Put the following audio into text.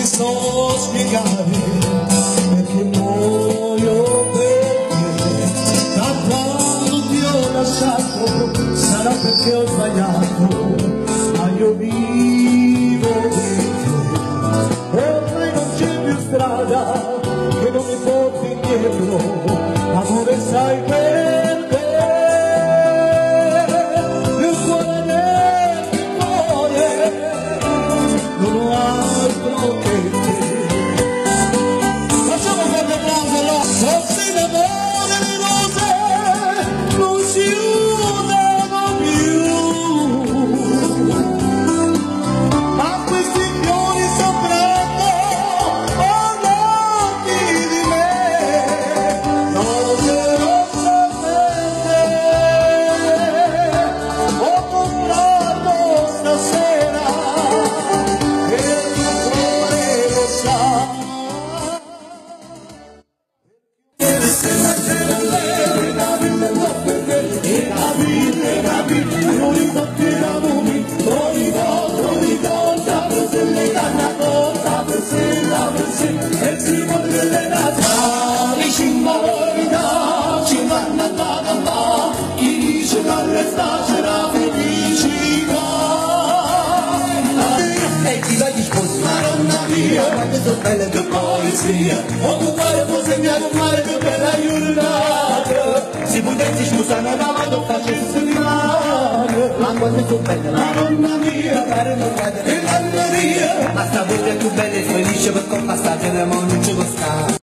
so spiegare perché muoio per te. Da quando ti ho lasciato sarà perché ho sbagliato, ma io vivo dentro. Ormai non c'è più strada che non mi porti indietro, amore sai perché. Il cuore nel cuore non ho altro che te. Facciamo un grande applauso allora. Forse l'amore e le rose non si usano più, ma questi fiori soffrendo parlati di me. Rose rosse verde ho comprato stasera e il mio cuore lo sa. Quante sono belle che poesia, ho un mare può segnare un mare che bella giornata. Si potessi scusare ma vado facessi male. Ma quante sono belle, Madonna mia, pare non guarda che l'anima mia. Ma sta voce più bella e felice per compastare le mani non ci può stare.